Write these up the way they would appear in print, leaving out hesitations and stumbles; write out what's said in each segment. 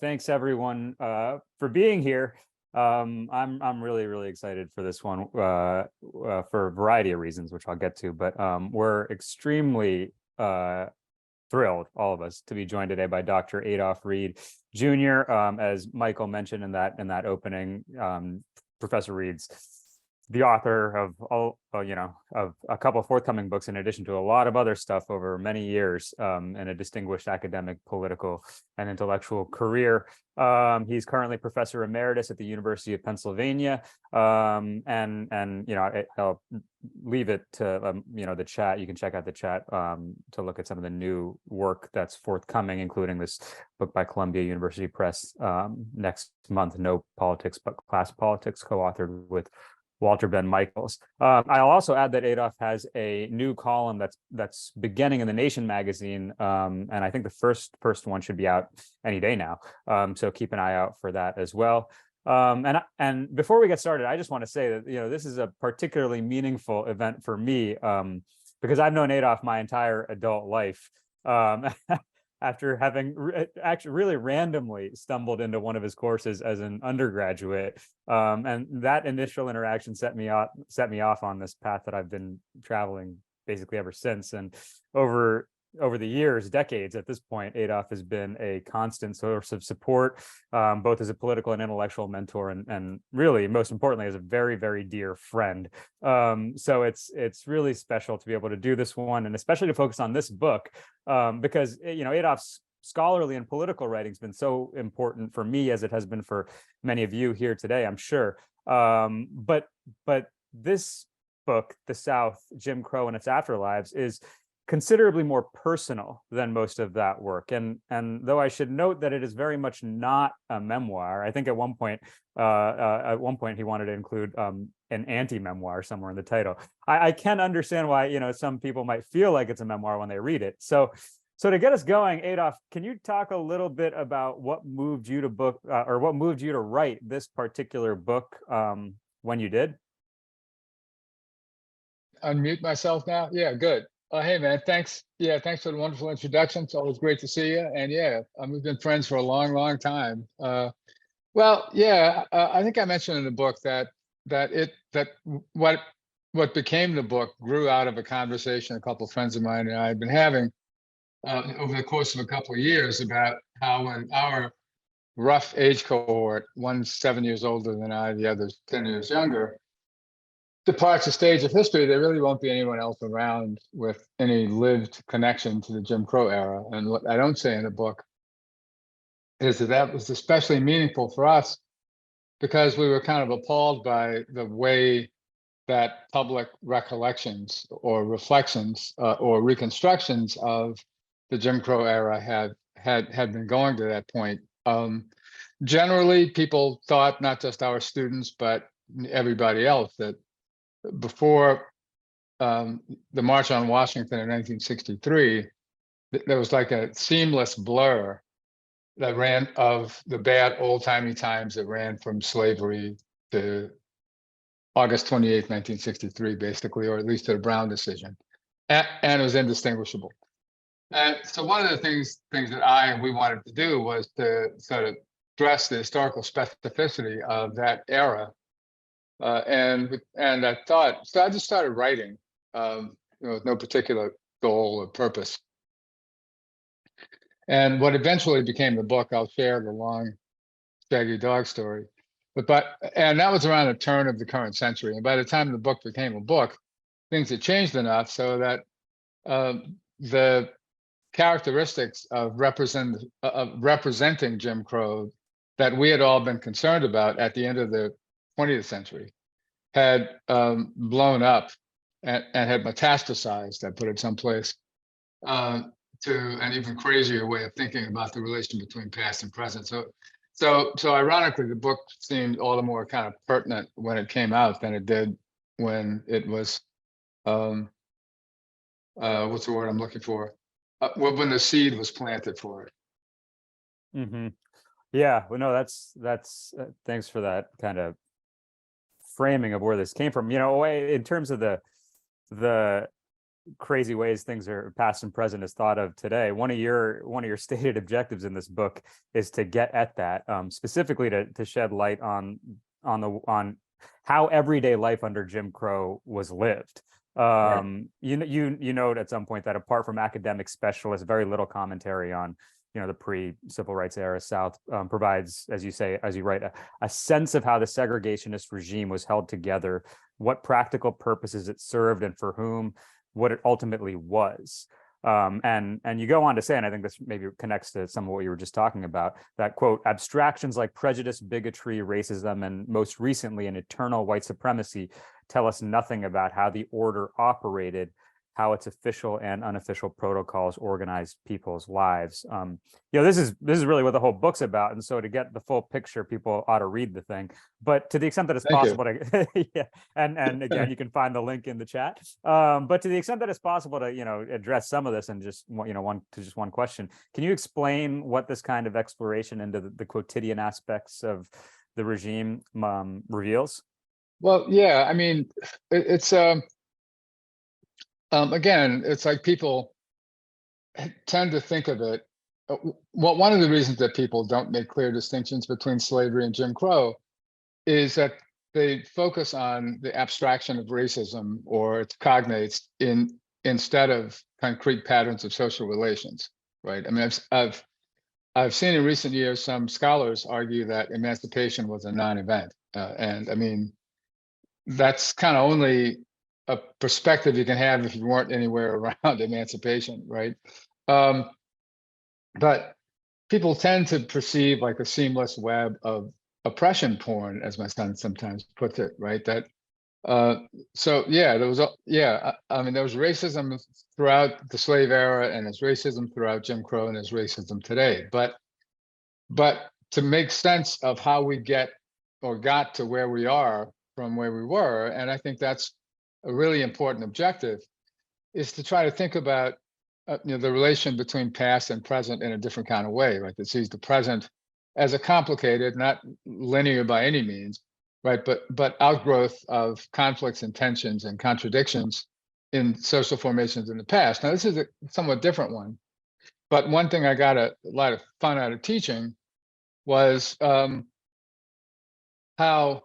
Thanks everyone for being here. I'm really excited for this one for a variety of reasons, which I'll get to. But we're extremely thrilled, all of us, to be joined today by Dr. Adolph Reed Jr. As Michael mentioned in that opening, Professor Reed's the author of of a couple of forthcoming books, in addition to a lot of other stuff over many years, and a distinguished academic, political, and intellectual career. He's currently professor emeritus at the University of Pennsylvania, and I'll leave it to the chat. You can check out the chat to look at some of the new work that's forthcoming, including this book by Columbia University Press next month, No Politics But Class Politics, co-authored with Walter Ben Michaels. I'll also add that Adolph has a new column that's beginning in the Nation magazine, and I think the first one should be out any day now. So keep an eye out for that as well. And before we get started, I just want to say that this is a particularly meaningful event for me, because I've known Adolph my entire adult life. After having actually really randomly stumbled into one of his courses as an undergraduate, and that initial interaction set me off on this path that I've been traveling basically ever since. And over the years, decades at this point, Adolph has been a constant source of support, both as a political and intellectual mentor, and really, most importantly, as a very dear friend. So it's really special to be able to do this one, and especially to focus on this book, because Adolph's scholarly and political writing has been so important for me, as it has been for many of you here today, I'm sure. But this book, The South, Jim Crow and Its Afterlives, is considerably more personal than most of that work. And though I should note that it is very much not a memoir, I think at one point he wanted to include an anti-memoir somewhere in the title. I can understand why some people might feel like it's a memoir when they read it. So to get us going, Adolph, can you talk a little bit about what moved you to write this particular book when you did? Unmute myself now. Yeah, good. Hey man, thanks. Yeah, thanks for the wonderful introduction. It's always great to see you. And yeah, we've been friends for a long time. Well, yeah, I think I mentioned in the book that what became the book grew out of a conversation a couple of friends of mine and I had been having over the course of a couple of years about how, when our rough age cohort, one's 7 years older than I, the other's 10 years younger, departs the stage of history, there really won't be anyone else around with any lived connection to the Jim Crow era. And what I don't say in the book is that was especially meaningful for us because we were kind of appalled by the way that public recollections or reflections or reconstructions of the Jim Crow era had been going to that point. Generally, people thought, not just our students, but everybody else, that before the March on Washington in 1963, there was like a seamless blur that ran of the bad old-timey times that ran from slavery to August 28th, 1963, basically, or at least to the Brown decision. And it was indistinguishable. And so one of the things that we wanted to do was to sort of address the historical specificity of that era. And I thought, so I just started writing, with no particular goal or purpose. And what eventually became the book, I'll share the long, shaggy dog story. And that was around the turn of the current century. And by the time the book became a book, things had changed enough so that the characteristics of representing Jim Crow that we had all been concerned about at the end of the 20th century had blown up and had metastasized, I put it someplace, to an even crazier way of thinking about the relation between past and present. So ironically, the book seemed all the more kind of pertinent when it came out than it did when it was, what's the word I'm looking for? When the seed was planted for it. Mm-hmm. Yeah, well, no, that's thanks for that kind of framing of where this came from. In terms of the crazy ways things are past and present is thought of today. One of your stated objectives in this book is to get at that, specifically to shed light on how everyday life under Jim Crow was lived. Right. You note at some point that apart from academic specialists, very little commentary on the pre-civil rights era South provides, as you say, as you write, a sense of how the segregationist regime was held together, what practical purposes it served, and for whom, what it ultimately was. And you go on to say, and I think this maybe connects to some of what you were just talking about, that quote, abstractions like prejudice, bigotry, racism, and most recently an eternal white supremacy tell us nothing about how the order operated, how its official and unofficial protocols organized people's lives. This is really what the whole book's about. And so to get the full picture, people ought to read the thing. But to the extent that it's Thank you. possible to, yeah, and again, you can find the link in the chat. But to the extent that it's possible to, address some of this and just one question, can you explain what this kind of exploration into the quotidian aspects of the regime reveals? Well, yeah, I mean, it's again, it's like people tend to think of it. Well, one of the reasons that people don't make clear distinctions between slavery and Jim Crow is that they focus on the abstraction of racism or its cognates instead of concrete patterns of social relations, right? I mean, I've seen in recent years some scholars argue that emancipation was a non-event, and I mean, that's kind of only a perspective you can have if you weren't anywhere around emancipation, right? Um, but people tend to perceive like a seamless web of oppression porn, as my son sometimes puts it, right? That so yeah, there was I mean there was racism throughout the slave era, and there's racism throughout Jim Crow, and there's racism today. But to make sense of how we get or got to where we are from where we were, and I think that's a really important objective, is to try to think about the relation between past and present in a different kind of way, right? That sees the present as a complicated, not linear by any means, right? But outgrowth of conflicts and tensions and contradictions in social formations in the past. Now, this is a somewhat different one, but one thing I got a lot of fun out of teaching was how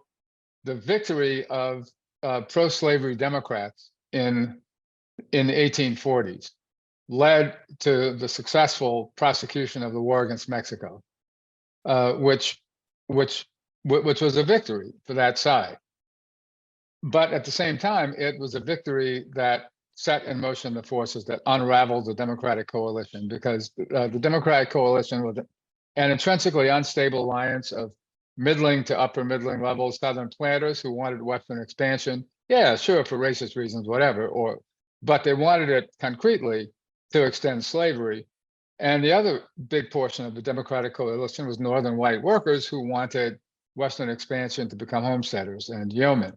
the victory of pro-slavery Democrats in the 1840s led to the successful prosecution of the war against Mexico, which was a victory for that side. But at the same time, it was a victory that set in motion the forces that unraveled the Democratic coalition, because the Democratic coalition was an intrinsically unstable alliance of middling to upper middling level Southern planters who wanted Western expansion. Yeah, sure, for racist reasons, whatever, but they wanted it concretely to extend slavery. And the other big portion of the Democratic coalition was Northern white workers who wanted Western expansion to become homesteaders and yeomen.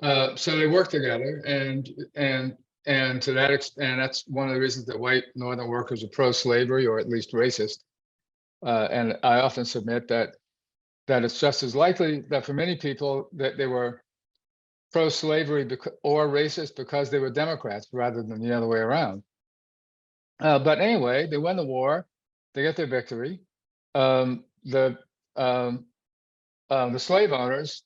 So they worked together, and to that extent, that's one of the reasons that white Northern workers are pro-slavery or at least racist. And I often submit that it's just as likely that for many people that they were pro-slavery or racist because they were Democrats rather than the other way around. But anyway, they win the war, they get their victory. Um, the slave owners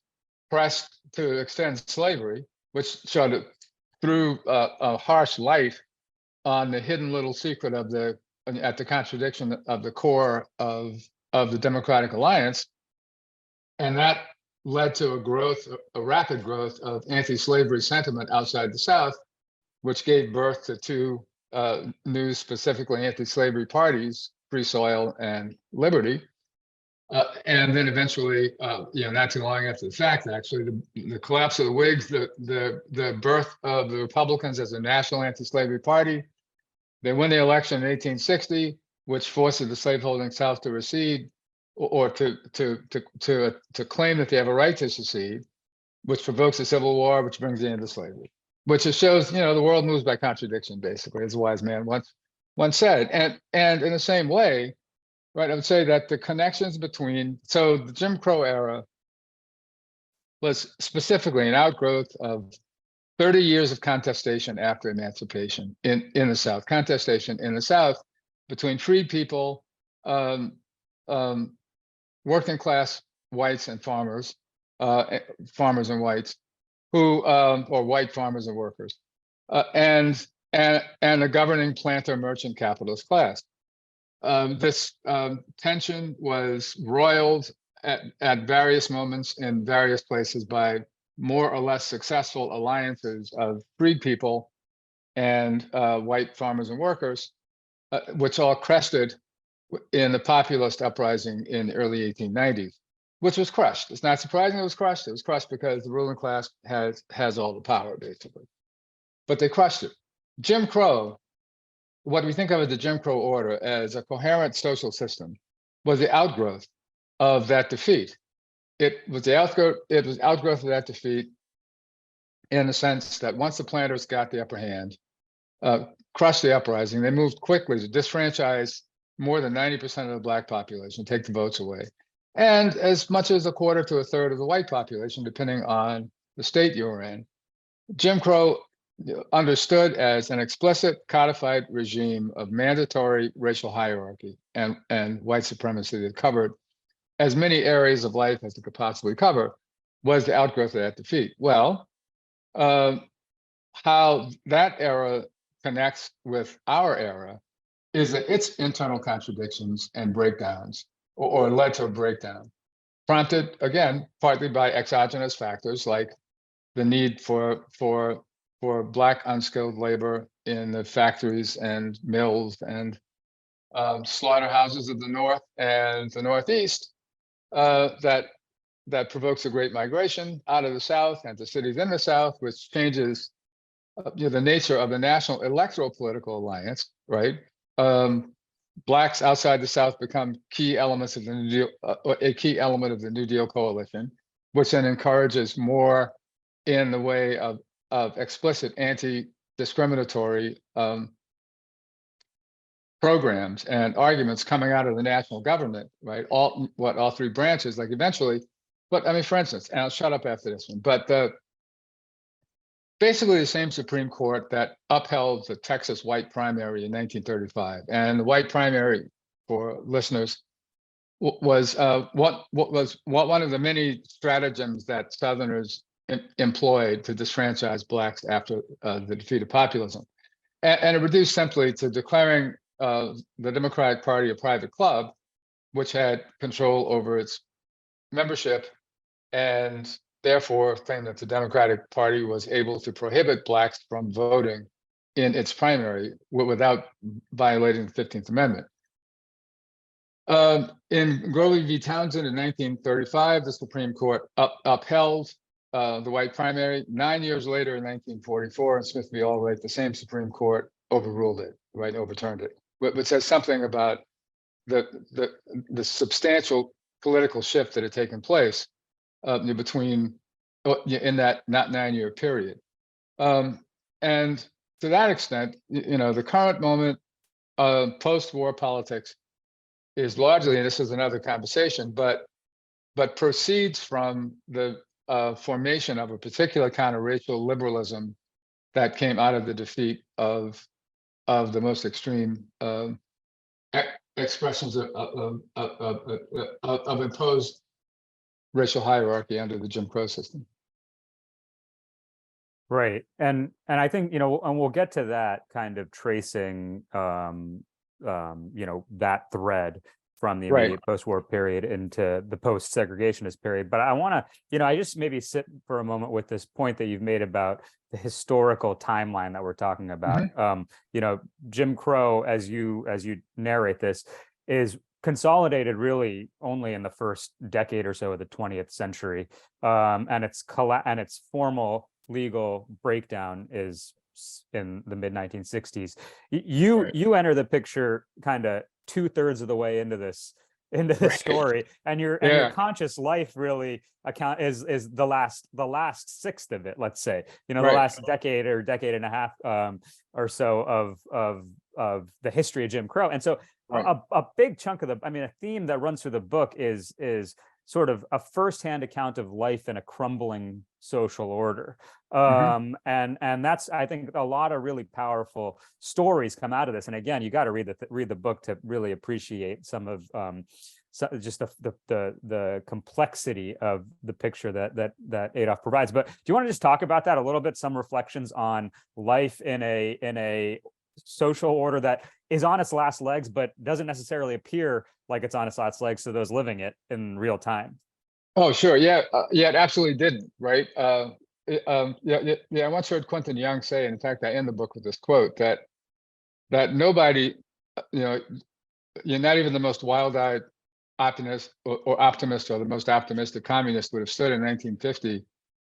pressed to extend slavery, which threw a harsh light on the hidden little secret of the contradiction of the core of the Democratic Alliance, and that led to a rapid growth of anti-slavery sentiment outside the South, which gave birth to two new specifically anti-slavery parties, Free Soil and Liberty. And then eventually, not too long after the fact, actually, the collapse of the Whigs, the birth of the Republicans as a national anti-slavery party. They win the election in 1860, which forces the slaveholding South to recede, or to claim that they have a right to secede, which provokes a civil war, which brings the end of slavery. Which just shows, the world moves by contradiction, basically, as a wise man once said. And in the same way, right, I would say that the connections between, so the Jim Crow era was specifically an outgrowth of 30 years of contestation after emancipation in the South. Contestation in the South between free people, um, um, working class whites and farmers, farmers and whites, who or white farmers and workers, and the governing planter merchant capitalist class. This tension was roiled at various moments in various places by more or less successful alliances of freed people and white farmers and workers, which all crested in the populist uprising in the early 1890s, which was crushed. It's not surprising it was crushed. It was crushed because the ruling class has all the power, basically. But they crushed it. Jim Crow, what we think of as the Jim Crow order as a coherent social system, was the outgrowth of that defeat. It was the outgrowth. It was outgrowth of that defeat, in the sense that once the planters got the upper hand, crushed the uprising, they moved quickly to disfranchise more than 90% of the black population, take the votes away, and as much as a quarter to a third of the white population, depending on the state you were in. Jim Crow, understood as an explicit codified regime of mandatory racial hierarchy and white supremacy that covered as many areas of life as it could possibly cover, was the outgrowth of that defeat. Well, how that era connects with our era is that its internal contradictions and breakdowns, or led to a breakdown, prompted again partly by exogenous factors like the need for black unskilled labor in the factories and mills and slaughterhouses of the North and the Northeast, that provokes a great migration out of the South and to cities in the South, which changes the nature of the national electoral political alliance, right? Blacks outside the South become key elements of the New Deal, a key element of the New Deal coalition, which then encourages more in the way of explicit anti-discriminatory programs and arguments coming out of the national government, right? All three branches, like eventually. But I mean, for instance, and I'll shut up after this one, but basically the same Supreme Court that upheld the Texas white primary in 1935, and the white primary, for listeners, was one of the many stratagems that Southerners employed to disfranchise blacks after the defeat of populism, and it reduced simply to declaring the Democratic Party a private club, which had control over its membership, and therefore claimed that the Democratic Party was able to prohibit blacks from voting in its primary without violating the 15th Amendment. In Grovey v. Townsend in 1935, the Supreme Court upheld the white primary. 9 years later, in 1944, in Smith v. Allwright, the same Supreme Court overruled it, right, overturned it, which says something about the substantial political shift that had taken place between in that not 9-year period. And to that extent, the current moment of post-war politics is largely, and this is another conversation, but proceeds from the formation of a particular kind of racial liberalism that came out of the defeat of the most extreme expressions of imposed racial hierarchy under the Jim Crow system. Right. And I think, and we'll get to that kind of tracing, that thread from the immediate post-war period into the post-segregationist period. But I want to, I just maybe sit for a moment with this point that you've made about the historical timeline that we're talking about. Jim Crow, as you narrate this, is consolidated really only in the first decade or so of the 20th century, and its formal legal breakdown is in the mid 1960s. You enter the picture kind of 2/3 of the way into this story, and your conscious life really is the last sixth of it, let's say, the last decade or decade and a half or so of the history of Jim Crow. And so a big chunk of a theme that runs through the book is sort of a firsthand account of life in a crumbling social order. Mhm. And that's, I think, a lot of really powerful stories come out of this. And again, you got to read the book to really appreciate some of just the complexity of the picture that Adolf provides. But do you want to just talk about that a little bit? Some reflections on life in a social order that is on its last legs, but doesn't necessarily appear like it's on its last legs to those living it in real time. Oh, sure. Yeah. Yeah, it absolutely didn't. Right. Yeah, yeah, yeah. I once heard Quentin Young say, in fact, I end the book with this quote that nobody, you know, you're not even the most wild-eyed optimist or the most optimistic communist would have stood in 1950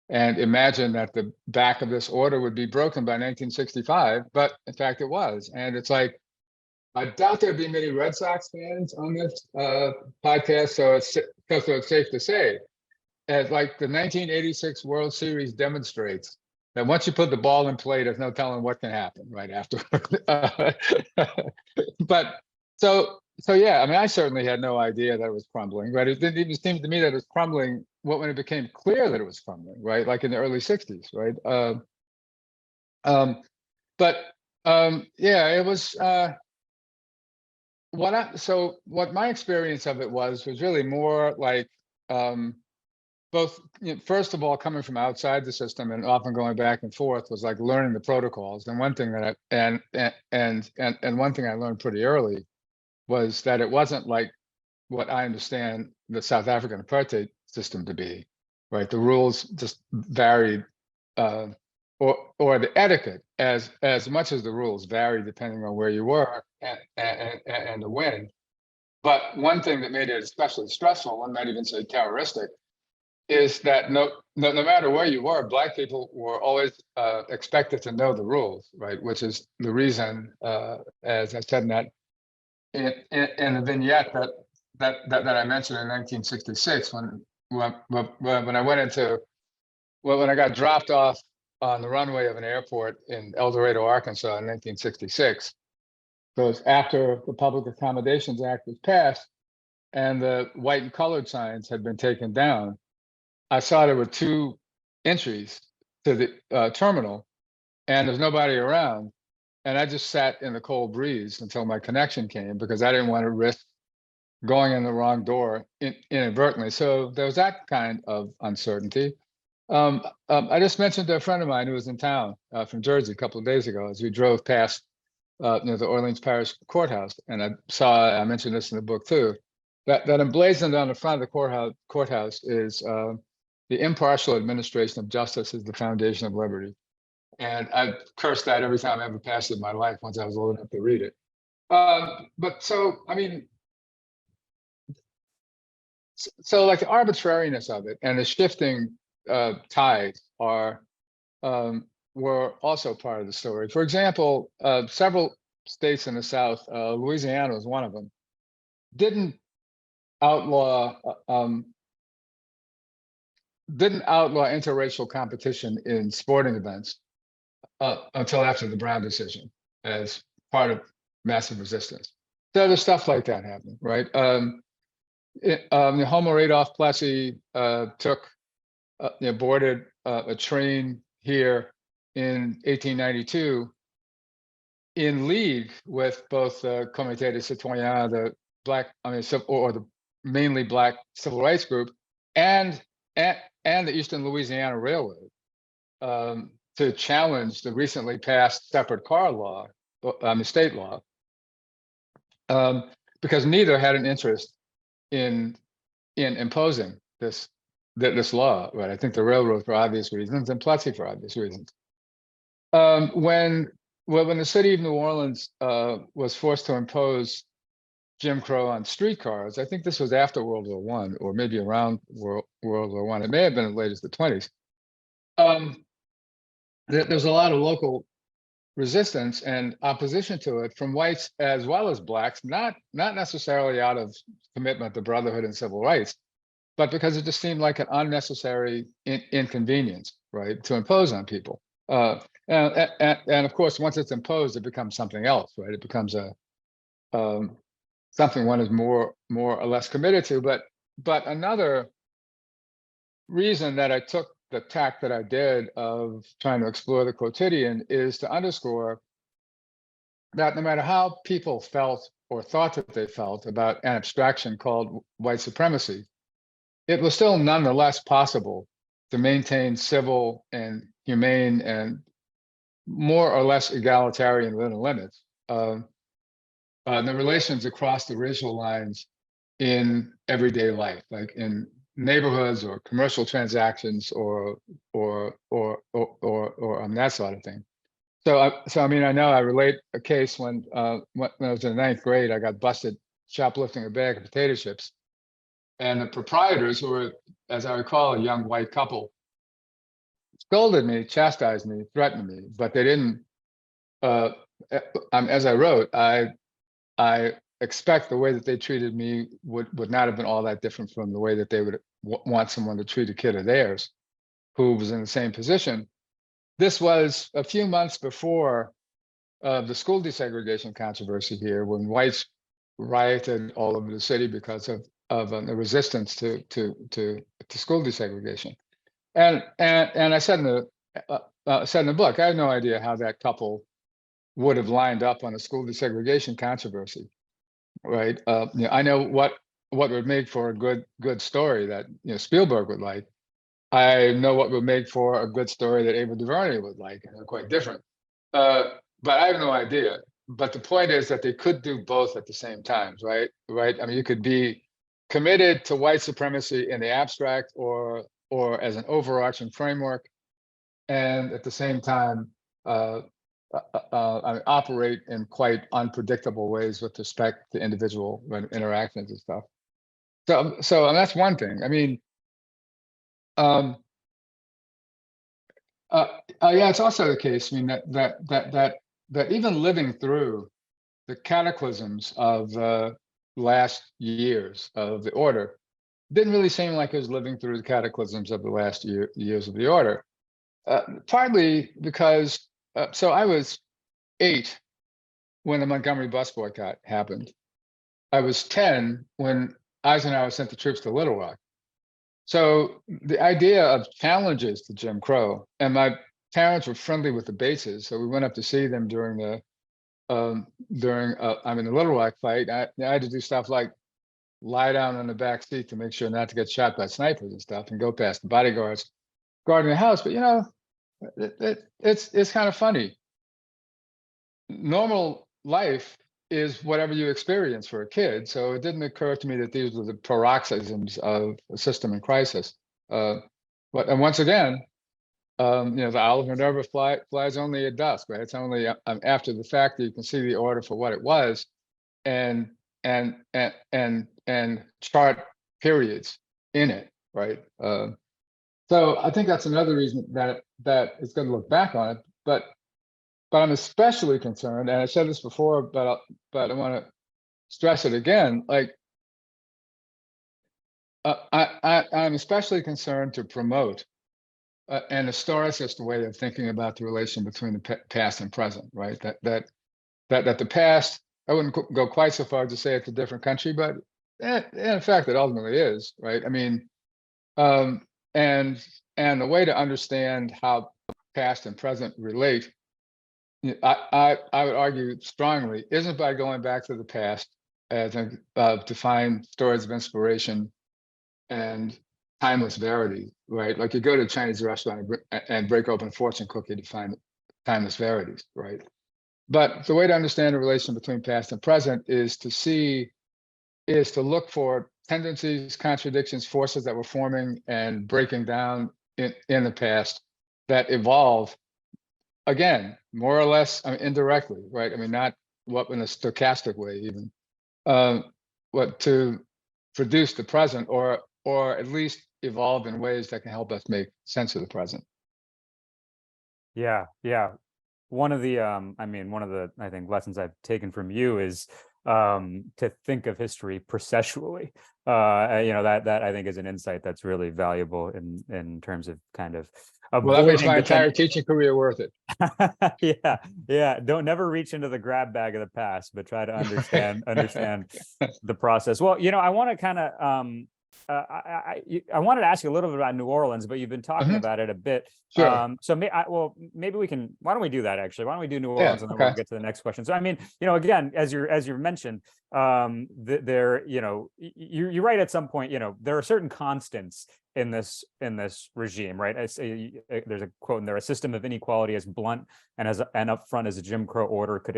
and imagined that the back of this order would be broken by 1965. But in fact, it was. And it's like, I doubt there'd be many Red Sox fans on this podcast, so it's safe to say, as like the 1986 World Series demonstrates, that once you put the ball in play, there's no telling what can happen right after. But so yeah, I mean, I certainly had no idea that it was crumbling, right? It didn't even seem to me that it was crumbling when it became clear that it was crumbling, right? Like in the early 60s, right? Um, but yeah, it was what my experience of it was really more like both, first of all, coming from outside the system and often going back and forth, was like learning the protocols. And one thing that and one thing I learned pretty early was that it wasn't like what I understand the South African apartheid system to be, right? The rules just varied, uh, or the etiquette as much as the rules varied depending on where you were and the when. But one thing that made it especially stressful, one might even say terroristic, is that no matter where you were, Black people were always expected to know the rules, right? Which is the reason, as I said in that in the vignette that I mentioned in 1966, when I went into when I got dropped off on the runway of an airport in El Dorado, Arkansas, in 1966. So it's after the Public Accommodations Act was passed and the white and colored signs had been taken down. I saw there were two entries to the terminal, and there's nobody around. And I just sat in the cold breeze until my connection came because I didn't want to risk going in the wrong door inadvertently. So there was that kind of uncertainty. I just mentioned to a friend of mine who was in town from Jersey a couple of days ago as we drove past the Orleans Parish Courthouse, and I mentioned this in the book too, that emblazoned on the front of the courthouse is the impartial administration of justice is the foundation of liberty. And I cursed that every time I ever passed it in my life once I was old enough to read it. But so, I mean, so like the arbitrariness of it and the shifting tides were also part of the story. For example, several states in the South, Louisiana was one of them, didn't outlaw interracial competition in sporting events until after the Brown decision, as part of massive resistance. So there's stuff like that happening, right? Homer Adolph Plessy boarded a train here in 1892 in league with both the Comité des Citoyens, the the mainly Black civil rights group, and the Eastern Louisiana Railroad, to challenge the recently passed separate car law, state law, because neither had an interest in imposing this law, right? I think the railroad for obvious reasons and Plessy for obvious reasons. When the city of New Orleans was forced to impose Jim Crow on streetcars, I think this was after World War One, or maybe around World War One. It may have been as late as the 20s. There's a lot of local resistance and opposition to it from whites as well as blacks, not necessarily out of commitment to brotherhood and civil rights, but because it just seemed like an unnecessary inconvenience, right, to impose on people. And of course, once it's imposed, it becomes something else, right? It becomes a something one is more or less committed to. But but another reason that I took the tack that I did of trying to explore the quotidian is to underscore that no matter how people felt or thought that they felt about an abstraction called white supremacy, it was still nonetheless possible to maintain civil and humane and more or less egalitarian within the limits of the relations across the racial lines in everyday life, like in neighborhoods or commercial transactions or that sort of thing. So I mean, I know I relate a case when I was in the ninth grade, I got busted shoplifting a bag of potato chips, and the proprietors, who were, as I recall, a young white couple, scolded me, chastised me, threatened me, but they didn't. Uh, as I wrote, I expect the way that they treated me would not have been all that different from the way that they would want someone to treat a kid of theirs who was in the same position. This was a few months before the school desegregation controversy here, when whites rioted all over the city because of the resistance to school desegregation. And I said in the book, I had no idea how that couple would have lined up on a school desegregation controversy, right? I know what would make for a good story that Spielberg would like. I know what would make for a good story that Ava DuVernay would like, and they're quite different. Uh, but I have no idea. But the point is that they could do both at the same time, right? Right. I mean, you could be committed to white supremacy in the abstract or as an overarching framework, and at the same time operate in quite unpredictable ways with respect to individual interactions and stuff. So and that's one thing. I mean, um, yeah, it's also the case. I mean that even living through the cataclysms of the last years of the order didn't really seem like it was living through the cataclysms of the last years of the order. Partly because so I was 8 when the Montgomery bus boycott happened. I was 10 when Eisenhower sent the troops to Little Rock. So the idea of challenges to Jim Crow, and my parents were friendly with the bases, so we went up to see them during the Little Rock fight. I had to do stuff like lie down on the back seat to make sure not to get shot by snipers and stuff, and go past the bodyguards guarding the house. But it's kind of funny. Normal life is whatever you experience for a kid. So it didn't occur to me that these were the paroxysms of a system in crisis. And once again, the owl of Minerva flies only at dusk, right? It's only after the fact that you can see the order for what it was, and chart periods in it, right? So I think that's another reason that it's going to look back on it, but I'm especially concerned, and I said this before, but I want to stress it again. Like, I'm especially concerned to promote an historicist way of thinking about the relation between the past and present, right? That the past, I wouldn't go quite so far to say it's a different country, but in fact, it ultimately is, right? I mean, and the way to understand how past and present relate, I would argue strongly, isn't by going back to the past as to find stories of inspiration and timeless verity, right? Like you go to a Chinese restaurant and break open a fortune cookie to find timeless verities, right? But the way to understand the relation between past and present is to look for tendencies, contradictions, forces that were forming and breaking down in the past that evolve, again, more or less, I mean, indirectly, right? I mean, not what in a stochastic way even, what to produce the present, or at least evolve in ways that can help us make sense of the present. Yeah, yeah. One of the I think lessons I've taken from you is to think of history processually. That I think is an insight that's really valuable in terms of kind of Well, that makes avoiding my entire depend. teaching career worth it. Yeah, yeah. Don't never reach into the grab bag of the past, but try to understand the process. Well, I want to kind of I wanted to ask you a little bit about New Orleans, but you've been talking Mhm. about it a bit. Sure. Well, maybe we can. Why don't we do that actually? Why don't we do New Yeah. Orleans and then we'll Okay. get to the next question. So, I mean, again, as you mentioned, there, you're right. At some point, there are certain constants in this regime, right? There's a quote in there: "A system of inequality as blunt and upfront as a Jim Crow order could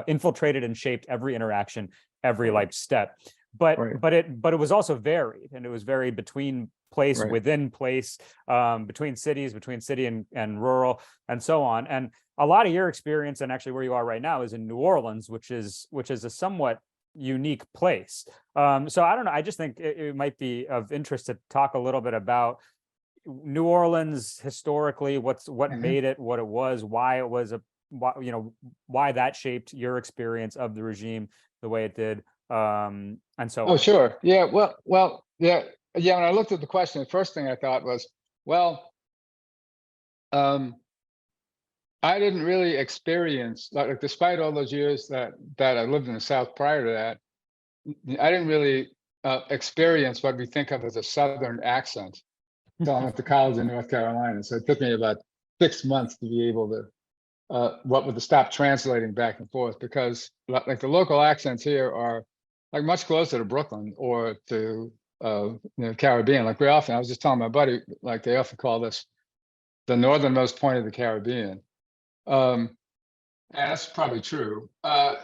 infiltrated and shaped every interaction, every Right. life step." But Right. it was also varied, and it was varied between place, Right. within place, between cities, between city and rural, and so on. And a lot of your experience, and actually where you are right now, is in New Orleans, which is a somewhat unique place. So I don't know. I just think it might be of interest to talk a little bit about New Orleans historically, what Mhm. made it what it was, why it was why that shaped your experience of the regime the way it did, and so Oh, on. sure. Yeah. Well, yeah. Yeah. When I looked at the question, the first thing I thought was, well, um, I didn't really experience, like, despite all those years that I lived in the South prior to that, I didn't really experience what we think of as a Southern accent. So I went to college in North Carolina, so it took me about 6 months to be able to what with the stop translating back and forth, because like the local accents here are like much closer to Brooklyn or to Caribbean. Like I was just telling my buddy, like they often call this the northernmost point of the Caribbean. Um, and that's probably true. And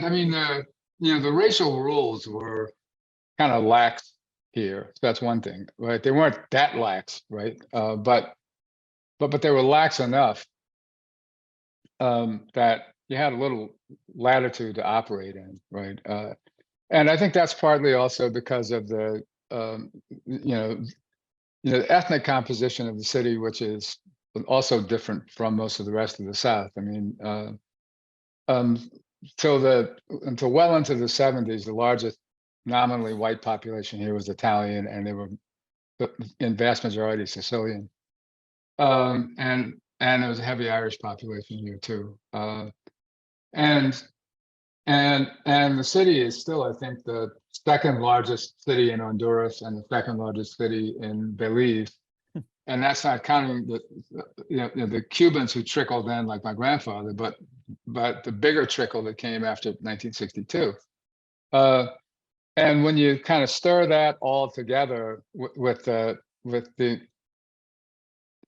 I mean, the racial rules were kind of lax here. So that's one thing, right? They weren't that lax, right? But they were lax enough that you had a little latitude to operate in, right? And I think that's partly also because of the you know the ethnic composition of the city, which is also different from most of the rest of the South. I mean, um, until well into the '70s, the largest nominally white population here was Italian, and they were in vast majority Sicilian. And there was a heavy Irish population here too. And and the city is still, I think, the second largest city in Honduras and the second largest city in Belize. And that's not counting the Cubans who trickled in, like my grandfather, but the bigger trickle that came after 1962. Uh, and when you kind of stir that all together with the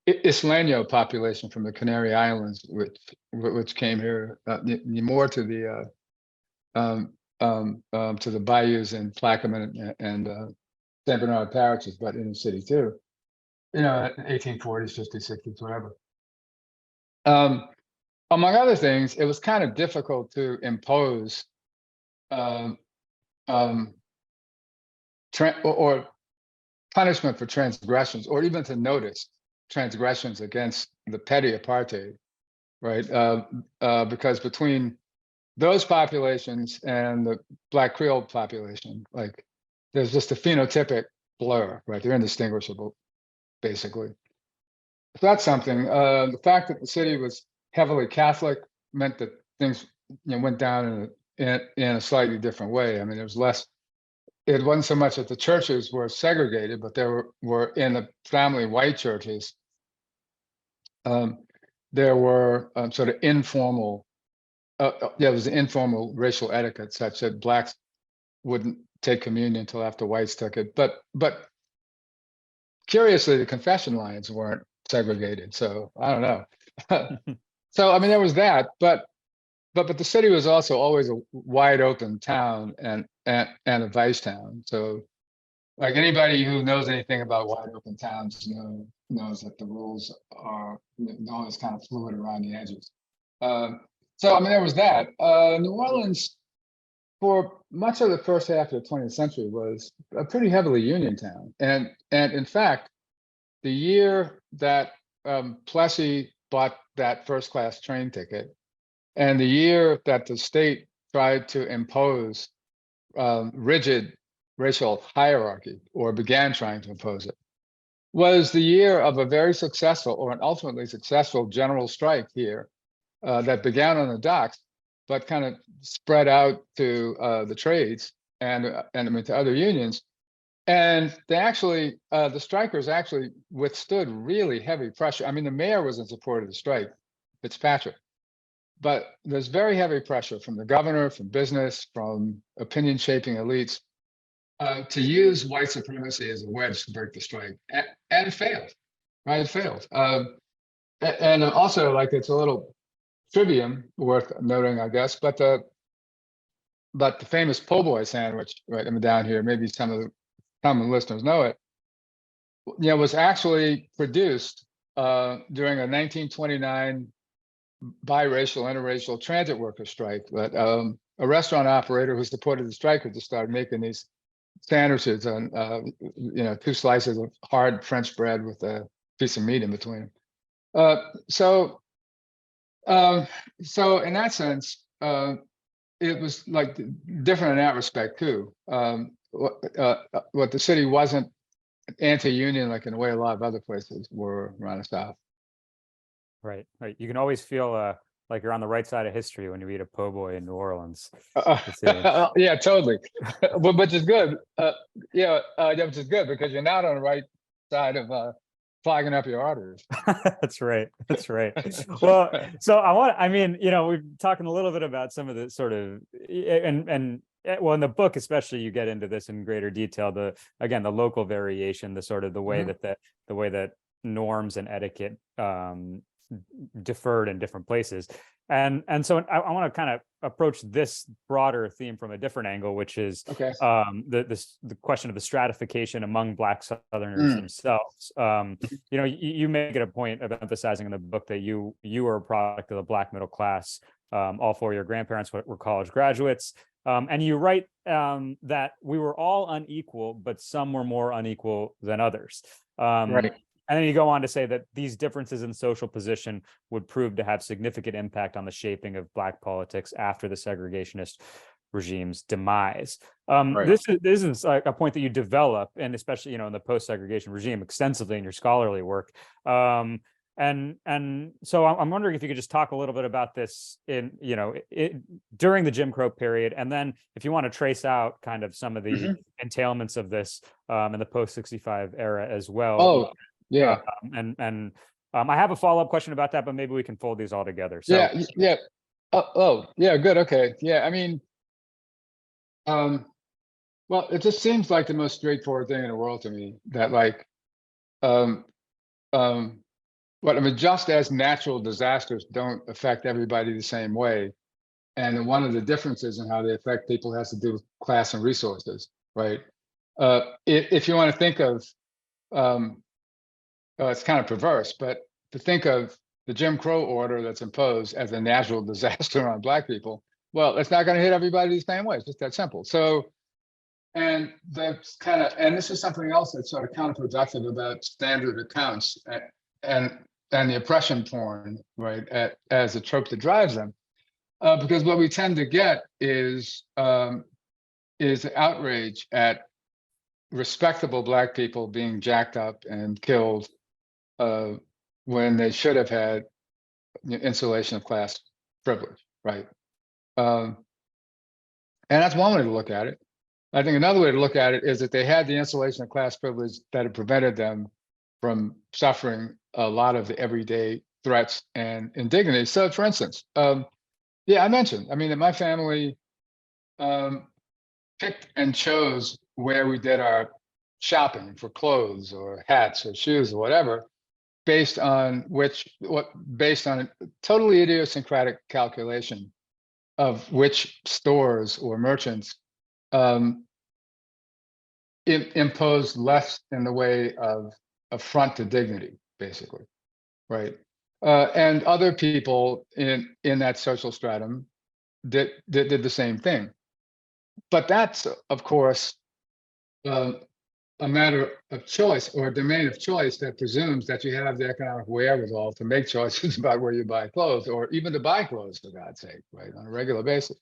Isleño population from the Canary Islands, which came here more to the to the bayous and Plaquemine and St. Bernard parishes, but in the city too. 1840s, 50s, 60s, whatever. Um, Among other things, it was kind of difficult to impose um, um, or punishment for transgressions, or even to notice transgressions against the petty apartheid, right? Because between those populations and the Black Creole population, like there's just a phenotypic blur, right? They're indistinguishable, basically. So that's something. The fact that the city was heavily Catholic meant that things went down in a slightly different way. I mean, there was less. It wasn't so much that the churches were segregated, but there were in the family white churches. Um, there were sort of informal. Yeah, it was informal racial etiquette, such that blacks wouldn't take communion until after whites took it. But curiously, the confession lines weren't segregated. So I don't know. So I mean, there was that, but the city was also always a wide open town and a vice town. So like anybody who knows anything about wide open towns knows that the rules are always kind of fluid around the edges. Um, so I mean, there was that. New Orleans, for much of the first half of the 20th century, was a pretty heavily Union town, and in fact, the year that Plessy bought that first class train ticket, and the year that the state tried to impose rigid racial hierarchy, or began trying to impose it, was the year of a very successful, or an ultimately successful, general strike here that began on the docks, but kind of spread out to the trades and I mean to other unions. And they actually, the strikers actually withstood really heavy pressure. I mean, the mayor was in support of the strike, Fitzpatrick, but there's very heavy pressure from the governor, from business, from opinion shaping elites to use white supremacy as a wedge to break the strike, and it failed. Right, it failed. And also, like, it's a little trivium worth noting, I guess, but the famous po' boy sandwich, right? I'm down here. Maybe some of the common listeners know it. Was actually produced during a 1929 biracial, interracial transit worker strike. But a restaurant operator who supported the strikers just started making these sandwiches on, 2 slices of hard French bread with a piece of meat in between. Uh, so, um, so in that sense, it was like different in that respect too. What the city wasn't anti-union, like in a way a lot of other places were around the South. Right, right. You can always feel like you're on the right side of history when you eat a po' boy in New Orleans. It's Yeah, totally. But which is good. Yeah, which is good because you're not on the right side of clogging up your arteries. That's right. That's right. Well, so I mean, we're talking a little bit about some of the sort of, well, in the book, especially, you get into this in greater detail, again, the local variation, the sort of Mhm. the way that norms and etiquette deferred in different places. And so I want to kind of approach this broader theme from a different angle, which is Okay. the question of the stratification among Black Southerners Mm. themselves. You make it a point of emphasizing in the book that you were a product of the Black middle class. All four of your grandparents were college graduates. And you write that we were all unequal, but some were more unequal than others. Right. And then you go on to say that these differences in social position would prove to have significant impact on the shaping of Black politics after the segregationist regime's demise. Right. This is like a point that you develop, and especially in the post-segregation regime, extensively in your scholarly work. And so I'm wondering if you could just talk a little bit about this during the Jim Crow period, and then if you want to trace out kind of some of the Mhm. entailments of this in the post 65 era as well. Oh, yeah. I have a follow-up question about that, but maybe we can fold these all together. So, Yeah. Oh, yeah. Good. Okay. Yeah. I mean, um, well, it just seems like the most straightforward thing in the world to me that, like, um, um, I mean, just as natural disasters don't affect everybody the same way, and one of the differences in how they affect people has to do with class and resources, right? If you want to think of, um, it's kind of perverse, but to think of the Jim Crow order that's imposed as a natural disaster on Black people, well, it's not going to hit everybody the same way. It's just that simple. So, and this is something else that's sort of counterproductive about standard accounts and and the oppression porn, right, as a trope that drives them, because what we tend to get is outrage at respectable Black people being jacked up and killed uh, when they should have had insulation of class privilege, right? Um, and that's one way to look at it. I think another way to look at it is that they had the insulation of class privilege that had prevented them from suffering a lot of the everyday threats and indignities. So, for instance, I mentioned, I mean, that my family um, picked and chose where we did our shopping for clothes or hats or shoes or whatever, based on a totally idiosyncratic calculation of which stores or merchants um, imposed less in the way of affront to dignity, basically, right? And other people in that social stratum did the same thing. But that's, of course, um, a matter of choice or a domain of choice that presumes that you have the economic wherewithal to make choices about where you buy clothes or even to buy clothes, for God's sake, right, on a regular basis.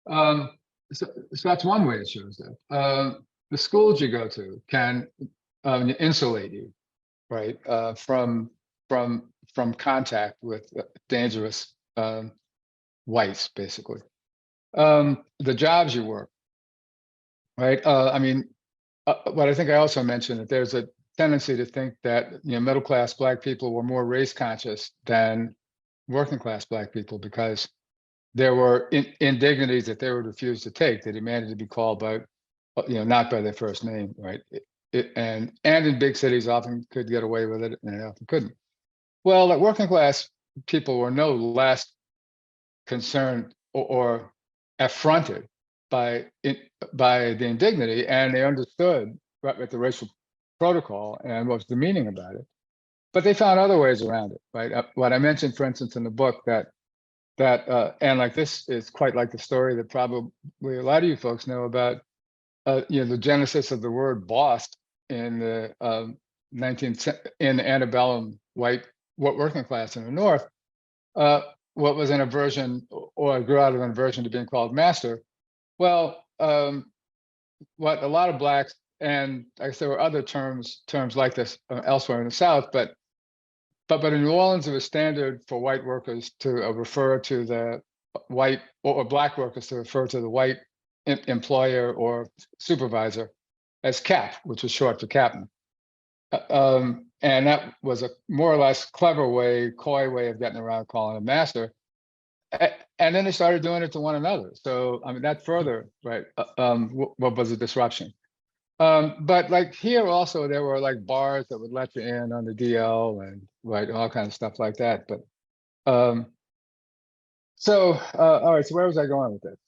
Um, so that's one way it shows that. The schools you go to can insulate you, right, from contact with dangerous whites, basically. The jobs you work, right? I mean, but I think I also mentioned that there's a tendency to think that middle class Black people were more race conscious than working class Black people because there were indignities that they would refuse to take. They demanded to be called by, not by their first name, right? And in big cities often could get away with it, and they often couldn't. Well, like working class people were no less concerned or affronted by the indignity, and they understood what the racial protocol and what was the meaning about it. But they found other ways around it, right? What I mentioned, for instance, in the book, and like this is quite like the story that probably a lot of you folks know about, the genesis of the word "boss" in the 19th in the antebellum white working class in the North. What was an aversion, or grew out of an aversion to being called master. Well, what a lot of Blacks, and I guess there were other terms like this elsewhere in the South, but in New Orleans, it was standard for white workers to refer to the white, or Black workers to refer to the white employer or supervisor as Cap, which was short for captain. And that was a more or less clever way, coy way of getting around calling him master. And then they started doing it to one another. So, I mean, that further, right, what was a disruption. But like here also, there were like bars that would let you in on the DL and right, all kinds of stuff like that. But all right, so where was I going with this?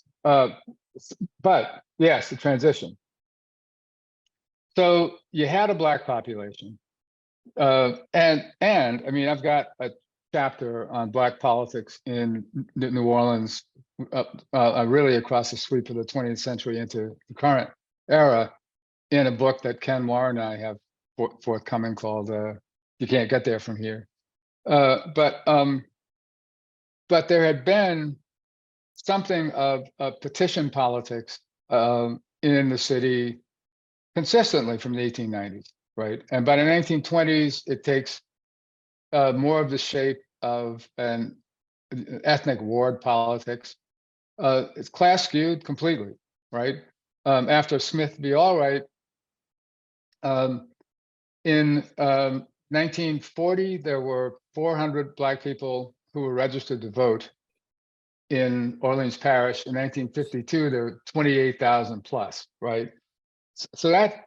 But yes, the transition. So you had a Black population. And I mean, I've got a chapter on Black politics in New Orleans, really across the sweep of the 20th century into the current era, in a book that Ken Warren and I have forthcoming called "You Can't Get There From Here." But there had been something of petition politics in the city consistently from the 1890s, right? And by the 1920s, it takes more of the shape of an ethnic ward politics. It's class skewed completely, right? After Smith v. Allwright, in 1940, there were 400 Black people who were registered to vote in Orleans Parish. In 1952, there were 28,000 plus, right? So that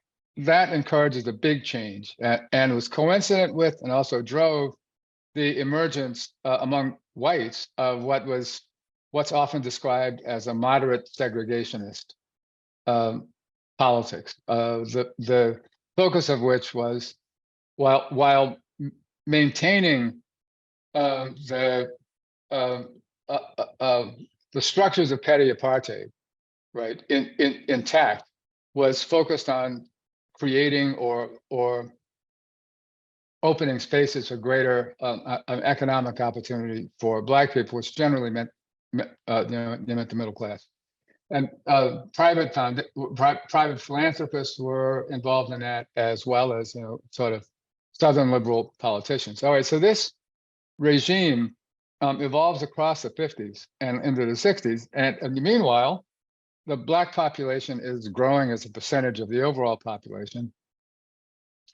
encourages a big change, and was coincident with and also drove the emergence among whites of what's often described as a moderate segregationist politics. The focus of which was, while maintaining the structures of petty apartheid, right, intact, was focused on creating or opening spaces for greater economic opportunity for Black people, which generally meant the middle class. And private philanthropists were involved in that, as well as sort of Southern liberal politicians. All right, so this regime evolves across the 50s and into the 60s, and meanwhile, the Black population is growing as a percentage of the overall population.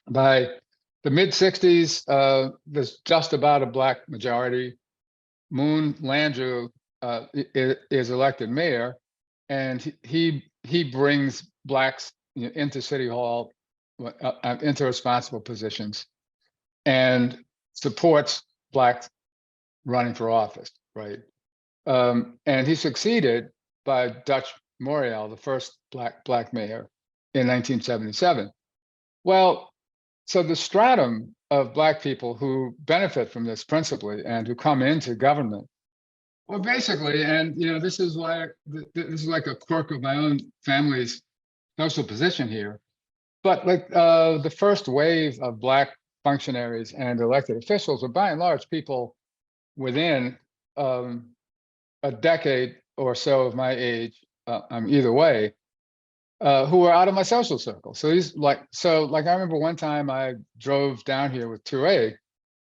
By the mid 60s, there's just about a Black majority. Moon Landrieu is elected mayor, and he brings Blacks into City Hall, into responsible positions, and supports Blacks running for office, right? And he succeeded by Dutch Morial, the first Black mayor, in 1977. Well, so the stratum of Black people who benefit from this principally and who come into government, well, basically, and this is why this is like a quirk of my own family's social position here. But like the first wave of Black functionaries and elected officials are by and large people within a decade or so of my age, either way, who were out of my social circle. So I remember one time I drove down here with 2A,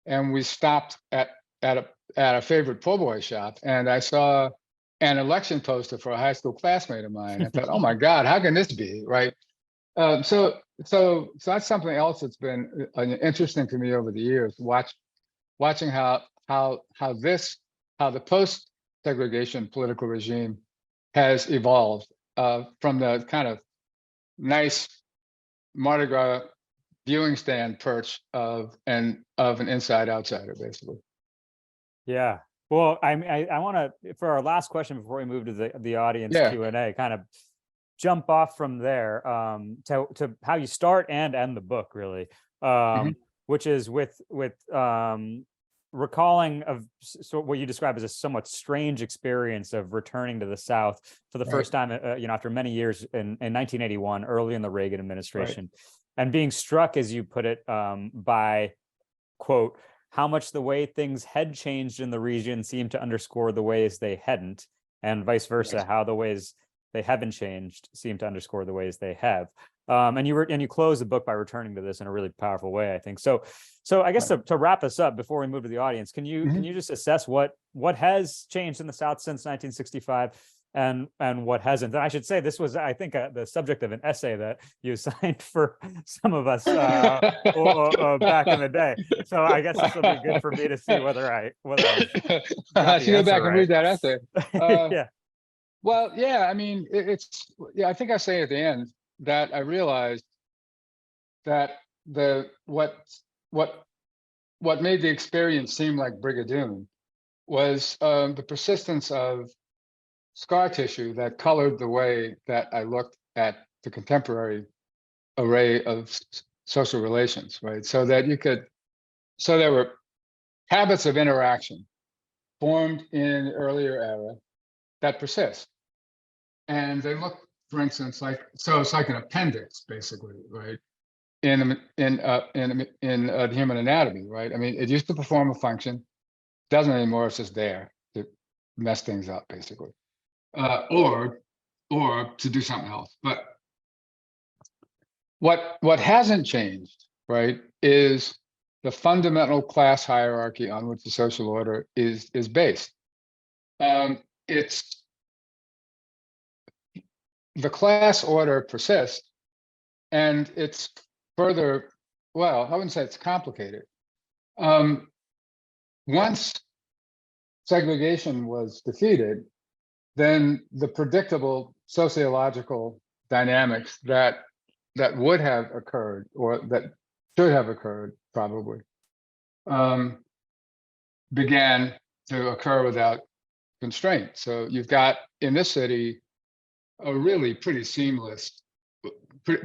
and we stopped at a favorite po' boy shop, and I saw an election poster for a high school classmate of mine. I thought, oh my God, how can this be, right? So that's something else that's been interesting to me over the years. Watching how the post segregation political regime has evolved from the kind of nice Mardi Gras viewing stand perch of an inside outsider, basically. Yeah. Well, I want to, for our last question before we move to the audience Yeah. Q&A, kind of jump off from there to how you start and end the book, really, Mhm. which is with recalling of so what you describe as a somewhat strange experience of returning to the South for the Right. first time, after many years in 1981, early in the Reagan Right. administration, and being struck, as you put it, by, quote, how much the way things had changed in the region seemed to underscore the ways they hadn't, and vice versa, Right. how the ways they haven't changed seem to underscore the ways they have. And you close the book by returning to this in a really powerful way, I think. So I guess Right. to wrap us up before we move to the audience, can you Mhm. just assess what has changed in the South since 1965 and what hasn't? And I should say this was, I think, the subject of an essay that you signed for some of us back in the day. So I guess this will be good for me to see whether I've got I the should go answer back and read right. that essay. Uh, Yeah. well, yeah, I mean, yeah, I think I say at the end that I realized that what what made the experience seem like Brigadoon was the persistence of scar tissue that colored the way that I looked at the contemporary array of social relations, right? So there were habits of interaction formed in an earlier era that persist. And they look, for instance, it's like an appendix, basically, right? In the human anatomy, right? I mean, it used to perform a function, doesn't anymore. It's just there to mess things up, basically, or to do something else. But what hasn't changed, right, is the fundamental class hierarchy on which the social order is based. It's the class order persists, and it's further. Well, I wouldn't say it's complicated. Um, Once segregation was defeated, then the predictable sociological dynamics that would have occurred or that should have occurred probably um, began to occur without constraint. So you've got in this city a really pretty seamless,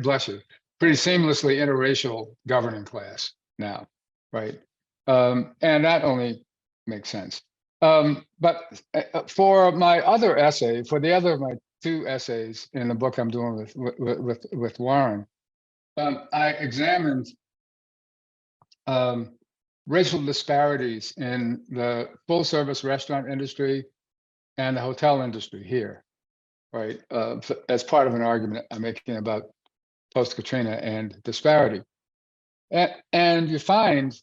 bless you, pretty seamlessly interracial governing class now, right? And that only makes sense. But for my other essay, for the other of my two essays in the book I'm doing with Warren, I examined um, racial disparities in the full service restaurant industry and the hotel industry here, right? As part of an argument I'm making about post Katrina and disparity. And you find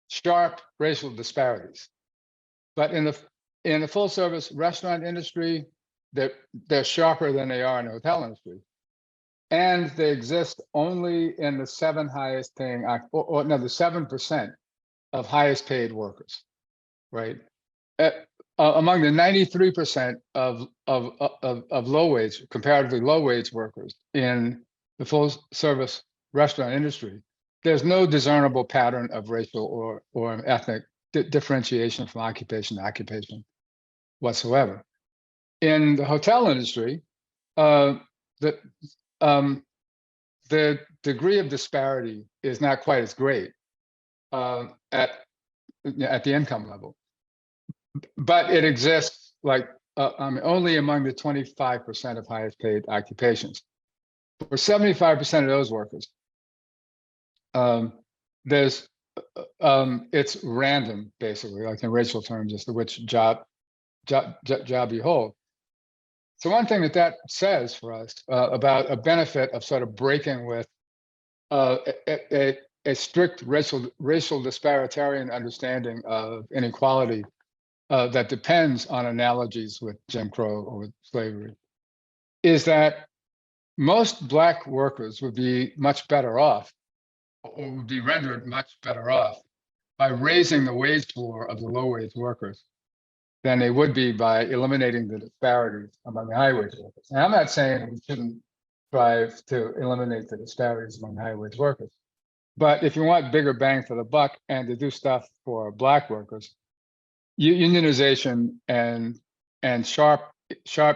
sharp racial disparities. But in the full service restaurant industry, they're sharper than they are in the hotel industry. And they exist only in the seven highest paying, or no, the 7% of highest paid workers, right? Among the 93% of low wage, comparatively low wage workers in the full service restaurant industry, there's no discernible pattern of racial or ethnic differentiation from occupation to occupation whatsoever. In the hotel industry, uh, the um, the degree of disparity is not quite as great at the income level, but it exists like only among the 25% of highest paid occupations. For 75% of those workers, um, there's it's random, basically, like in racial terms, as to which job you hold. So one thing that says for us about a benefit of sort of breaking with a strict racial disparitarian understanding of inequality that depends on analogies with Jim Crow or with slavery is that most black workers would be much better off, or would be rendered much better off by raising the wage floor of the low wage workers than they would be by eliminating the disparities among the high wage workers. And I'm not saying we shouldn't strive to eliminate the disparities among high wage workers, but if you want bigger bang for the buck and to do stuff for black workers, unionization and sharp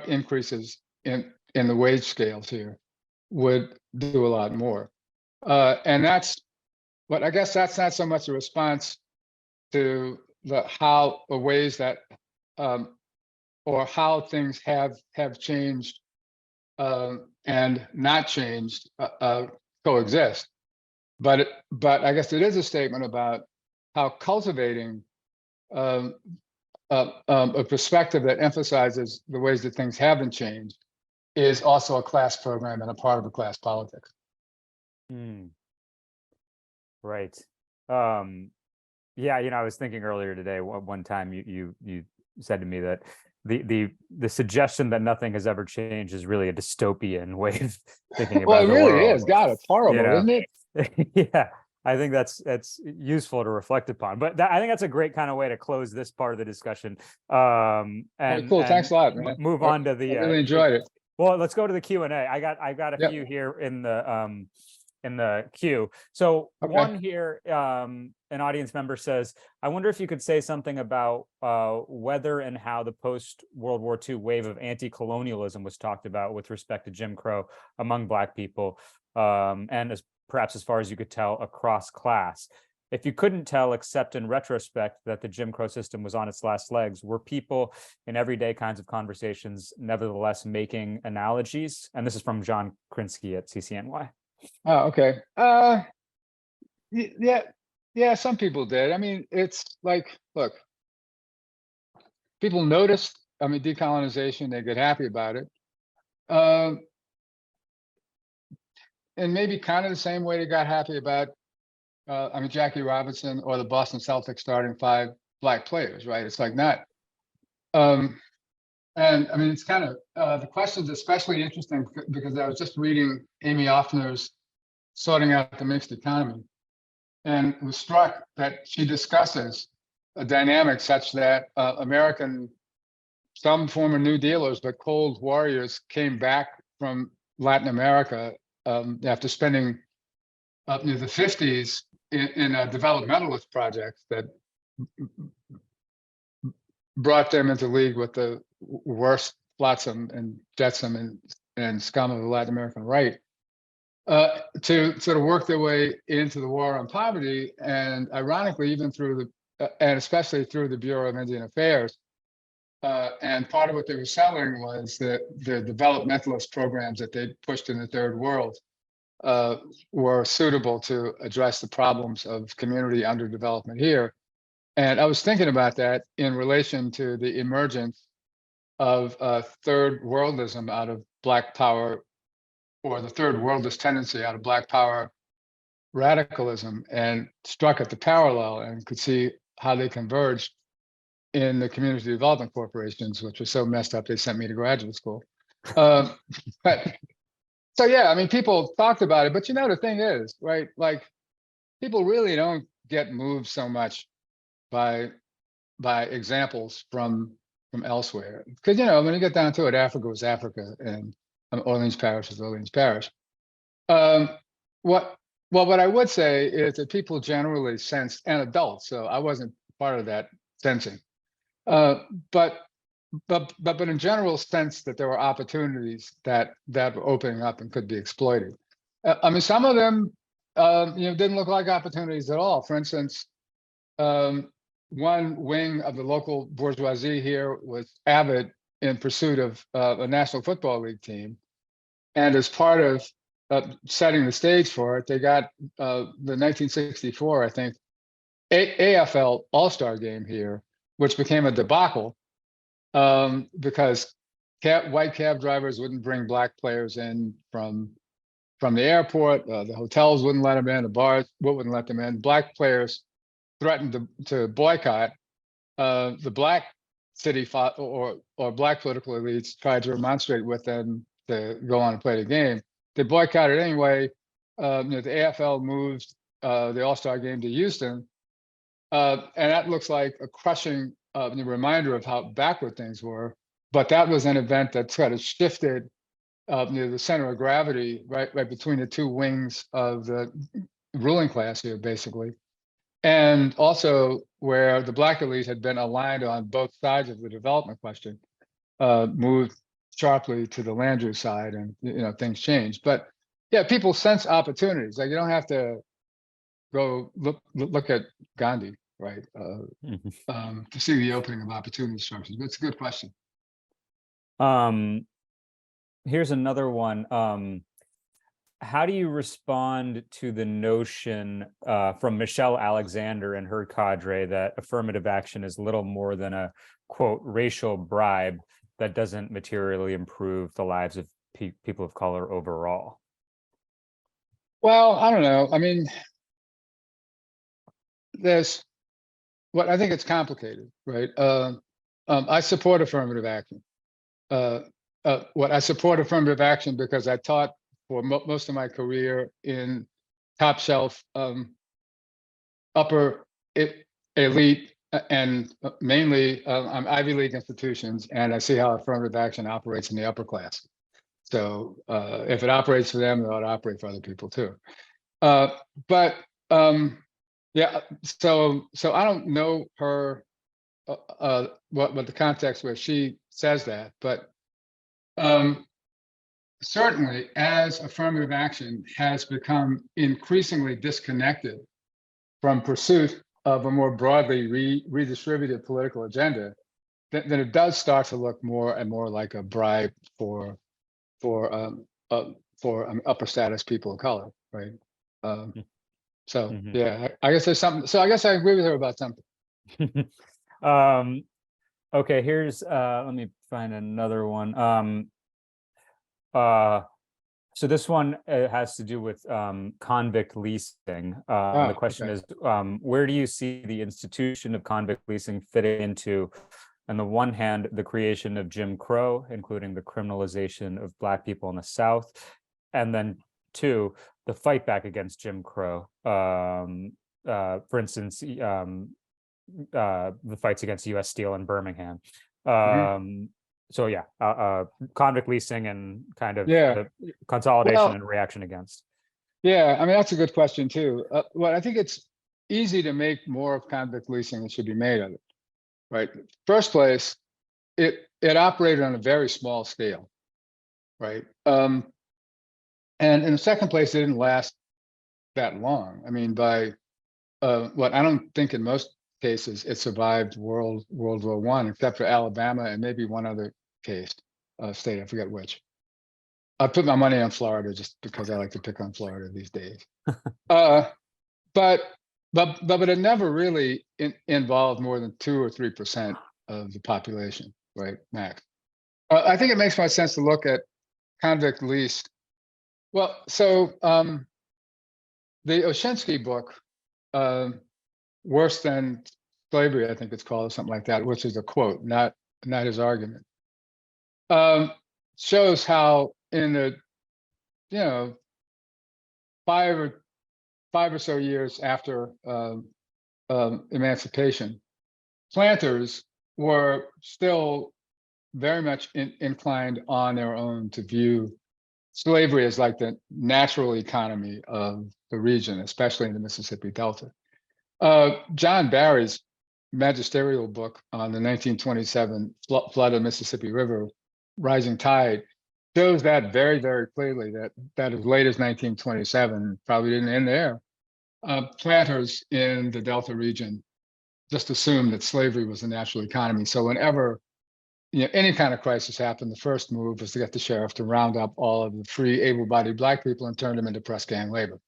increases in the wage scales here would do a lot more. And that's, but I guess that's not so much a response to the ways that or how things have changed and not changed coexist. But I guess it is a statement about how cultivating a perspective that emphasizes the ways that things haven't changed is also a class program and a part of a class politics. Hmm. Right. Yeah, I was thinking earlier today, one time you said to me that the suggestion that nothing has ever changed is really a dystopian way of thinking Well, about it the really world. is. God, it's horrible, isn't it? Yeah, I think that's useful to reflect upon. But I think that's a great kind of way to close this part of the discussion. Hey, cool. Thanks a lot, man. Move on to I the really enjoyed it. well, let's go to the Q&A. I got a Yep. few here in the queue. So Okay. one here, an audience member says, I wonder if you could say something about whether and how the post-World War II wave of anti-colonialism was talked about with respect to Jim Crow among Black people, and perhaps as far as you could tell, across class. If you couldn't tell, except in retrospect, that the Jim Crow system was on its last legs, were people in everyday kinds of conversations nevertheless making analogies? And this is from John Krinsky at CCNY. Oh, okay. Yeah, some people did. I mean, it's like, look, people noticed, I mean, decolonization, they get happy about it. And maybe kind of the same way they got happy about, I mean, Jackie Robinson or the Boston Celtics starting 5 Black players, right? It's like not. And I mean, it's kind of, the question's especially interesting because I was just reading Amy Offner's Sorting Out the Mixed Economy, and was struck that she discusses a dynamic such that some former New Dealers, but cold warriors, came back from Latin America after spending up near the 50s in a developmentalist project that brought them into league with the worst flotsam and jetsam and scum of the Latin American right, to sort of work their way into the war on poverty, and ironically, even through and especially through the Bureau of Indian Affairs. And part of what they were selling was that the developmentalist programs that they pushed in the third world were suitable to address the problems of community underdevelopment here. And I was thinking about that in relation to the emergence of third worldism out of Black power, or the third worldist tendency out of Black power radicalism, and struck at the parallel and could see how they converged in the community development corporations, which was so messed up they sent me to graduate school. But so yeah, I mean, people talked about it, but the thing is, right? Like, people really don't get moved so much by examples from elsewhere, because when you get down to it, Africa was Africa, and Orleans Parish is Orleans Parish. What I would say is that people generally sensed, and adults, so I wasn't part of that sensing, but in general sense that there were opportunities that were opening up and could be exploited. I mean, some of them didn't look like opportunities at all. For instance, one wing of the local bourgeoisie here was avid in pursuit of a National Football League team, and as part of setting the stage for it, they got the 1964, I think, AFL All-Star game here, which became a debacle because white cab drivers wouldn't bring Black players in from the airport. The hotels wouldn't let them in. The bars wouldn't let them in. Black players threatened to boycott. The Black city or Black political elites tried to remonstrate with them to go on and play the game. they boycotted anyway. The AFL moved the All-Star game to Houston, and that looks like a crushing reminder of how backward things were. But that was an event that kind of shifted the center of gravity right between the two wings of the ruling class here, basically. And also where the Black elite had been aligned on both sides of the development question, moved sharply to the Landrieu side, and things changed. But yeah, people sense opportunities. Like, you don't have to go look at Gandhi, right, to see the opening of opportunity structures. But it's a good question. Here's another one. How do you respond to the notion from Michelle Alexander and her cadre that affirmative action is little more than a, quote, racial bribe that doesn't materially improve the lives of people of color overall? Well, I don't know. I mean, I think it's complicated, right? I support affirmative action. I support affirmative action because I taught for most of my career in top shelf, upper elite, and mainly Ivy League institutions, and I see how affirmative action operates in the upper class. So if it operates for them, it ought to operate for other people too. But yeah, so I don't know her what the context where she says that, but certainly as affirmative action has become increasingly disconnected from pursuit of a more broadly redistributed political agenda, then it does start to look more and more like a bribe for upper status people of color, right? So yeah, I guess there's something. So I guess I agree with her about something. Okay, here's let me find another one. So this one has to do with convict leasing. The question is, where do you see the institution of convict leasing fitting into, on the one hand, the creation of Jim Crow, including the criminalization of Black people in the South, and then two, the fight back against Jim Crow. For instance, the fights against U.S. Steel in Birmingham. So yeah, convict leasing and kind of the consolidation and reaction against. Yeah, I mean, that's a good question too. Well, I think it's easy to make more of convict leasing than should be made of it, right? First place, it operated on a very small scale, right? And in the second place, it didn't last that long. I mean, by what I don't think in most cases it survived World War I, except for Alabama and maybe one other case, state, I forget which. I put my money on Florida just because I like to pick on Florida these days. But it never really involved more than 2 or 3% of the population, right, max. I think it makes more sense to look at convict leased. Well, so the Oshinsky book, Worse Than Slavery, I think it's called, or something like that, which is a quote, not his argument, shows how in the 5 or so years after emancipation, planters were still very much inclined on their own to view slavery as like the natural economy of the region, especially in the Mississippi Delta. John Barry's magisterial book on the 1927 flood of Mississippi River, Rising Tide, shows that very, very clearly, that as late as 1927, probably didn't end there, planters in the Delta region just assumed that slavery was the natural economy. So whenever any kind of crisis happened, the first move was to get the sheriff to round up all of the free, able-bodied Black people and turn them into press gang labor.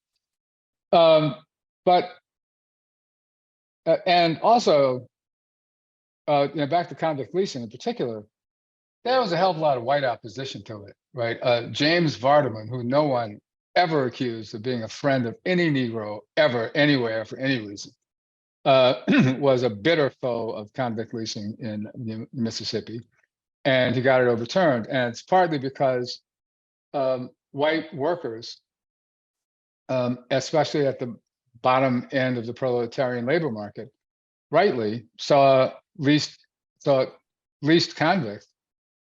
And also, back to convict leasing in particular, there was a hell of a lot of white opposition to it, right? James Vardaman, who no one ever accused of being a friend of any Negro ever, anywhere, for any reason, was a bitter foe of convict leasing in Mississippi, and he got it overturned. And it's partly because white workers, especially at the bottom end of the proletarian labor market, rightly saw least convicts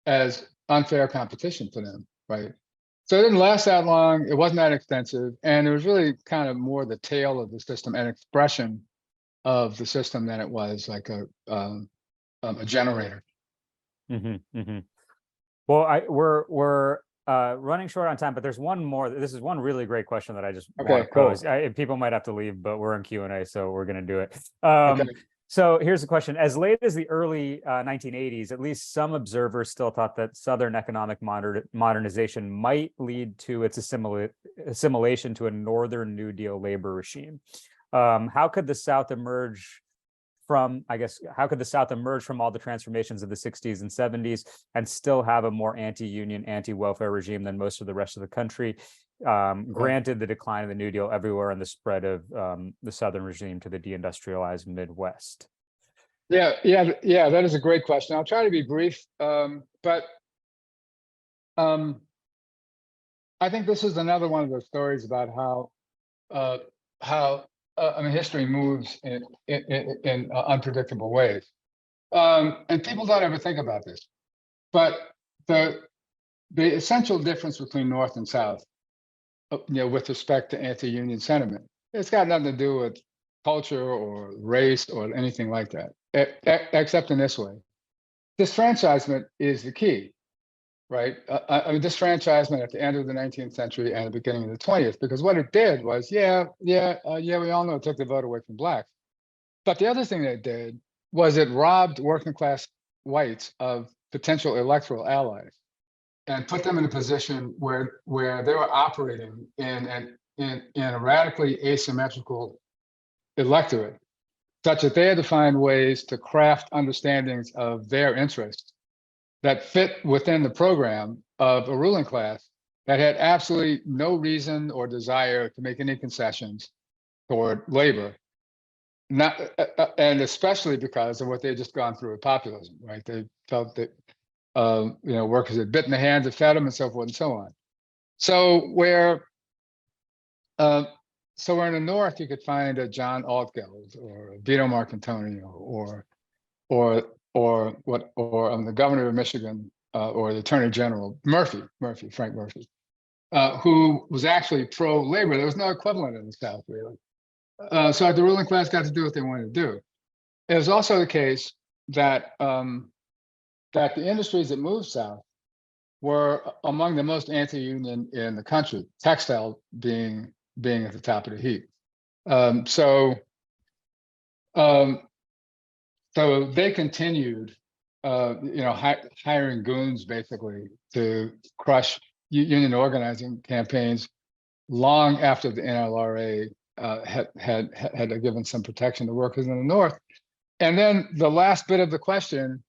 as unfair competition for them, right? So it didn't last that long. It wasn't that extensive, and it was really kind of more the tail of the system, an expression of the system than it was like a generator. Well, we're running short on time, but there's one more. This is one really great question that I just want to Cool. pose. People might have to leave, but we're in Q&A, so we're going to do it. Okay. So here's the question. As late as the early 1980s, at least some observers still thought that Southern economic modernization might lead to its assimilation to a Northern New Deal labor regime. How could the South emerge from, how could the South emerge from all the transformations of the 60s and 70s and still have a more anti-union, anti-welfare regime than most of the rest of the country? Granted the decline of the New Deal everywhere and the spread of the Southern regime to the deindustrialized Midwest. Yeah, that is a great question. I'll try to be brief, but I think this is another one of those stories about how history moves in unpredictable ways, and people don't ever think about this. But the essential difference between North and South, with respect to anti-union sentiment, it's got nothing to do with culture or race or anything like that, except in this way: disfranchisement is the key. Right. Disfranchisement at the end of the 19th century and the beginning of the 20th, because what it did was, we all know it took the vote away from blacks. But the other thing that it did was it robbed working class whites of potential electoral allies and put them in a position where they were operating in a radically asymmetrical electorate, such that they had to find ways to craft understandings of their interests that fit within the program of a ruling class that had absolutely no reason or desire to make any concessions toward labor, and especially because of what they had just gone through with populism, right? They felt that workers had bitten the hands that fed them, and so forth and so on. So where in the North, you could find a John Altgeld or a Vito Marcantonio or the governor of Michigan, or the attorney general, Frank Murphy, who was actually pro-labor. There was no equivalent in the South, really. So the ruling class got to do what they wanted to do. It was also the case that that the industries that moved south were among the most anti-union in the country, textile being at the top of the heap. So they continued, hiring goons basically to crush union organizing campaigns long after the NLRA had given some protection to workers in the North. And then the last bit of the question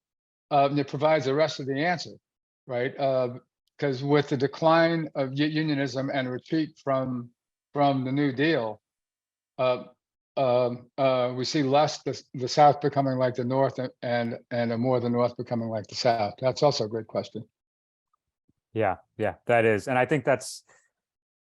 it provides the rest of the answer, right? Because with the decline of unionism and retreat from the New Deal, we see less the South becoming like the North, and more the North becoming like the South. That's also a great question. Yeah, that is, and I think that's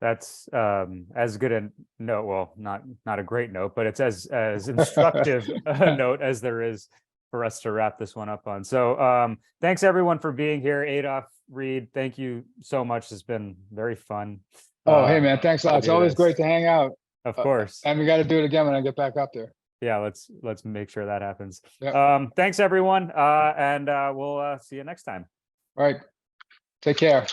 as good a note. Well, not a great note, but it's as instructive a note as there is for us to wrap this one up on. So thanks everyone for being here. Adolf, Reed, thank you so much. It's been very fun. Oh, hey man, thanks a lot. It's always great to hang out. Of course. And we got to do it again when I get back up there. Yeah, let's make sure that happens. Yep. Thanks everyone, and we'll see you next time. All right. Take care.